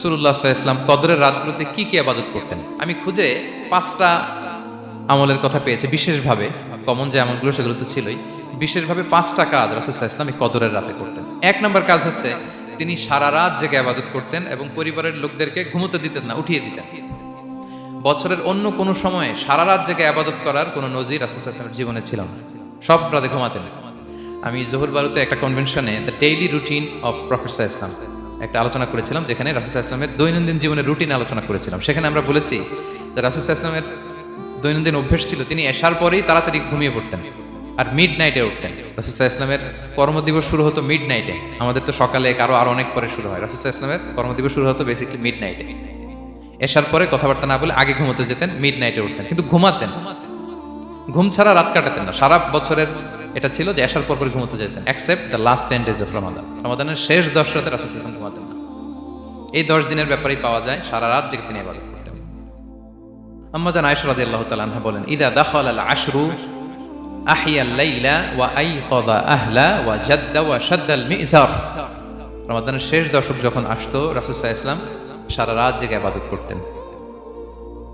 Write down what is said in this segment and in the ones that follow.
রাসূলুল্লাহ সাল্লাল্লাহু আলাইহি ওয়াসাল্লাম কদরের রাতগুলোতে কি কি ইবাদত করতেন? আমি খুঁজে 5টা আমলের কথা পেয়েছি বিশেষভাবে। কমন যে আমলগুলো সেগুলো তো ছিলই, বিশেষভাবে 5টা কাজ রাসূল সাল্লাল্লাহু আলাইহি ওয়াসাল্লাম এই কদরের রাতে করতেন। 1 নম্বর কাজ হচ্ছে তিনি সারা রাত জেগে ইবাদত করতেন এবং পরিবারের লোকদেরকে ঘুমোতে দিতেন না, উঠিয়ে দিতেন। বছরের অন্য কোনো সময়ে সারা রাত জেগে ইবাদত করার কোনো নজির রাসূল সাল্লাল্লাহু আলাইহি ওয়াসাল্লামের জীবনে ছিল না। সব রাতে ঘুমাতেন। আমি জোহর বারুতে একটা কনভেনশনে the daily routine of prophet সাল্লাল্লাহু আলাইহি ওয়াসাল্লাম একটা আলোচনা করেছিলাম, যেখানে রাসূল সাল্লাল্লাহু আলাইহি ওয়াসাল্লামের দৈনন্দিন জীবনের রুটিন আলোচনা করেছিলাম। সেখানে আমরা বলেছি যে রাসূল সাল্লাল্লাহু আলাইহি ওয়াসাল্লামের দৈনন্দিন অভ্যাস ছিল তিনি এশার পরেই তাড়াতাড়ি ঘুমিয়ে পড়তেন আর মিড নাইটে উঠতেন। রাসূল সাল্লাল্লাহু আলাইহি ওয়াসাল্লামের কর্মদিবস শুরু হতো মিড নাইটে। আমাদের তো সকালে কারো আরো অনেক পরে শুরু হয়, রাসূল সাল্লাল্লাহু আলাইহি ওয়াসাল্লামের কর্মদিবস শুরু হতো বেসিক্যালি মিড নাইটে। এশার পরে কথাবার্তা না বলে আগে ঘুমোতে যেতেন, মিড নাইটে উঠতেন, কিন্তু ঘুমাতেন। ঘুম ছাড়া রাত কাটাতেন না। সারা বছরের এটা ছিল যে এশার পর পরে ঘুমোতে যেতেন, except the last 10 days of Ramadan. রমাদানের শেষ 10 রাতে রাসূল সাল্লাল্লাহু আলাইহি ওয়াসাল্লাম ঘুমাতেন না। এই 10 দিনের ব্যাপারেই পাওয়া যায় সারা রাত জেগে তিনি ইবাদত করতেন। আম্মা জান আয়েশা রাদিয়াল্লাহু তাআলা আনহা বলেন, ইদা দাখালাল আশরু আহিয়াল লাইলা ওয়া আইকাযা আহলা ওয়া জাদ্দা ওয়া শাদ্দাল মিজার। রমাদানের শেষ দশক যখন আসতো রাসূল সাল্লাল্লাহু আলাইহি ওয়াসাল্লাম সারা রাত জেগে ইবাদত করতেন।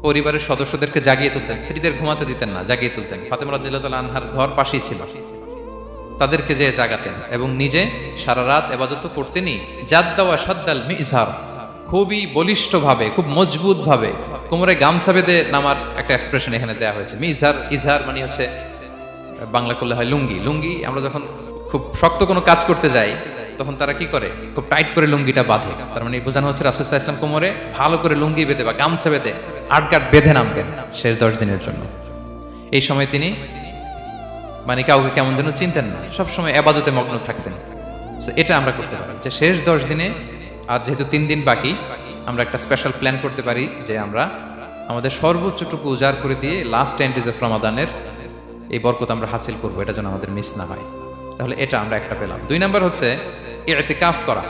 পরিবারের সদস্যদেরকে জাগিয়ে তুলতেন, স্ত্রীদের ঘুমাতে দিতেন না, জাগিয়ে তুলতেন। ফাতেমা রাদিয়াল্লাহু তাআলা আনহার ঘর পাশেই ছিল, তাদেরকে যেয়ে জাগাতেন এবং নিজে সারা রাত ইবাদত করতেনই। জাদ্দা ওয়া শাদ্দাল মিজার, খুবই বলিষ্ঠভাবে, খুব মজবুত ভাবে কোমরে গামছা বেঁধে নামার একটা এক্সপ্রেশন এখানে দেওয়া হয়েছে। মিজার, ইজহার মানে হচ্ছে বাংলা করলে হয় লুঙ্গি। লুঙ্গি আমরা যখন খুব শক্ত কোনো কাজ করতে যাই তখন তারা কি করে, খুব টাইট করে লুঙ্গিটা বাঁধে। তার মানে বোঝানো হচ্ছে রাসূল সাল্লাল্লাহু আলাইহি ওয়াসাল্লাম কোমরে ভালো করে লুঙ্গি বেঁধে বা গামছা বেঁধে আটকাট বেঁধে নামতেন শেষ 10 দিনের জন্য। এই সময় তিনি মানে কাউকে কেমন যেন চিনতেন না, সবসময় ইবাদতে মগ্ন থাকতেন। এটা আমরা করতে পারি যে শেষ 10 দিনে, আর যেহেতু 3 দিন বাকি, আমরা একটা স্পেশাল প্ল্যান করতে পারি যে আমরা আমাদের সর্বোচ্চটুকু উজাড় করে দিয়ে লাস্ট 10 days অফ রমাদানের এই বরকত আমরা হাসিল করবো, এটা যেন আমাদের মিস না হয়। তাহলে এটা আমরা একটা পেলাম। 2 নাম্বার হচ্ছে ইতিকাফ করা।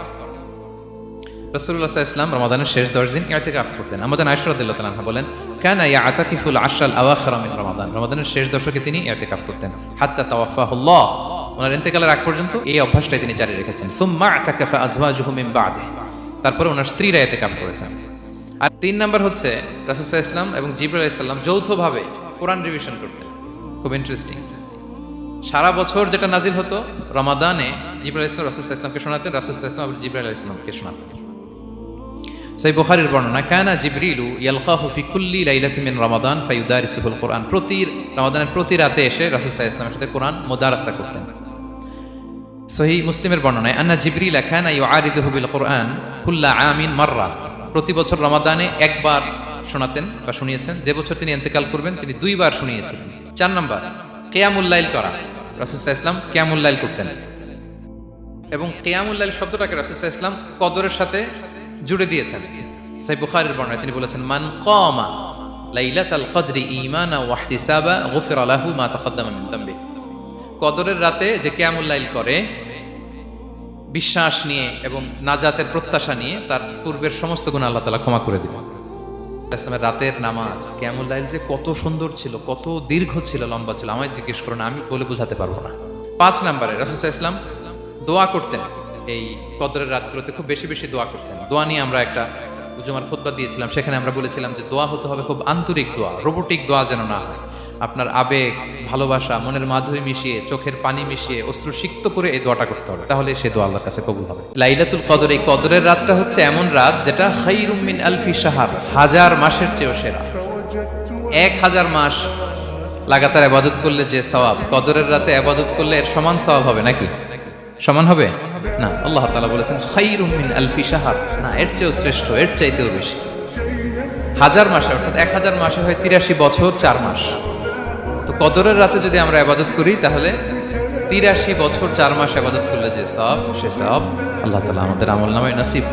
রাসূলুল্লাহ সাল্লাল্লাহু আলাইহি ওয়াসাল্লাম রমাদানের শেষ 10 দিন ইতিকাফ করতেন। আমাদের আয়েশা রাদিয়াল্লাহু তাআলা আনহা বলেন, কানা ইয়াতাকিফুল আশরাল আওয়াখির মিন রমাদান। রমাদানের শেষ দশকে তিনি ইতিকাফ করতেন হাত্তা তাওয়াফাহুল্লাহ, ওনার ইন্তেকালের আগ পর্যন্ত এই অভ্যাসটাই তিনি জারি রেখেছেন। সুম্মা আতাকাফা আজওয়াজুহু মিন বা'দি, তারপরে ওনার স্ত্রীরা ইতিকাফ করেছেন। আর 3 নাম্বার হচ্ছে রাসূল সাল্লাল্লাহু আলাইহি ওয়াসাল্লাম এবং জিবরাইল আলাইহিস সালাম যৌথভাবে কোরআন রিভিশন করতেন। খুব ইন্টারেস্টিং। সারা বছর যেটা নাজিল হতো রমাদানে জিবরাইল আলাইহিস সালাম রাসূল সাল্লাল্লাহু আলাইহি ওয়াসাল্লামকে শোনাতেন, রাসূল সাল্লাল্লাহু আলাইহি ওয়াসাল্লাম আবার জিবরাইল আলাইহিস সালামকে শোনাতেন। সহিহ বুখারীর বর্ণনা, কানা জিবরিলু ইয়ালকাহু ফি কুল্লি লাইলাতিন মিন রমাদান ফায়ুদারিসুহুল কুরআন। রমাদানের প্রতি রাতে এসে রাসূল সাল্লাল্লাহু আলাইহি ওয়াসাল্লামের সাথে কোরআন মুদারাসা করতেন। সহিহ মুসলিমের বর্ণনায়, আন্না জিবরিল কানা ইউআরিদুহু বিল কুরআন কুল্লা আমিন মাররা। প্রতি বছর রমাদানে একবার শোনাতেন বা শুনিয়েছেন, যে বছর তিনি ইন্তেকাল করবেন তিনি 2 বার শুনিয়েছিলেন। 4 নাম্বার কিয়ামুল লাইল করা। রাসূল সাল্লাল্লাহু আলাইহি ওয়াসাল্লাম কিয়ামুল লাইল করতেন এবং কিয়ামুল লাইল শব্দটাকে রাসূল সাল্লাল্লাহু আলাইহি ওয়াসাল্লাম কদরের সাথে জুড়ে দিয়েছেন। সহিহ বুখারীর বর্ণনায় তিনি বলেছেন, মান কামা লাইলাতাল কদরি ঈমানা ওয়া ইহতিসাবা গুফিরা লাহু মা তাকাদ্দামা মিন যামবি। কদরের রাতে যে কিয়ামুল লাইল করে বিশ্বাস নিয়ে এবং নাজাতের প্রত্যাশা নিয়ে, তার পূর্বের সমস্ত গুনাহ আল্লাহ তাআলা ক্ষমা করে দিবেন। ইসলামের রাতের নামাজ কিয়ামুল লাইল যে কত সুন্দর ছিল, কত দীর্ঘ ছিল, লম্বা ছিল, আমায় জিজ্ঞেস করুন, আমি বলে বোঝাতে পারবো না। 5 নম্বরে রাসূল সাল্লাল্লাহু আলাইহি ওয়াসাল্লাম দোয়া করতেন। এই কদরের রাতগুলোতে খুব বেশি বেশি দোয়া করতেন। দোয়া নিয়ে আমরা একটা জুমার খুতবা দিয়েছিলাম, সেখানে আমরা বলেছিলাম যে দোয়া হতে হবে খুব আন্তরিক দোয়া, রোবোটিক দোয়া যেন না হয়। আপনার আবেগ, ভালোবাসা, মনের মাধুরী মিশিয়ে, চোখের পানি মিশিয়ে, অশ্রু সিক্ত করে এই দোয়াটা করতে হবে, তাহলে সে দোয়া আল্লাহর কাছে কবুল হবে। লাইলাতুল কদর, এই কদরের রাতটা হচ্ছে এমন রাত যেটা খায়রুম মিন আলফি শাহর, 1000 মাসের চেয়েও সেরা। 1000 মাস লাগাতার ইবাদত করলে যে সওয়াব, কদরের রাতে ইবাদত করলে এর সমান সওয়াব হবে নাকি? সমান হবে না। আল্লাহ তাআলা বলেছেন খায়রুম মিন আলফি শাহর, না, এর চেয়েও শ্রেষ্ঠ, এর চাইতেও বেশি। 1000 মাসে, অর্থাৎ 1000 মাসে হয় 83 বছর 4 মাস। তো কদরের রাতে যদি আমরা ইবাদত করি তাহলে 83 বছর 4 মাস ইবাদত করলে যে সওয়াব, সে সওয়াব আল্লাহ তাআলা আমাদের আমলনামায় নসিব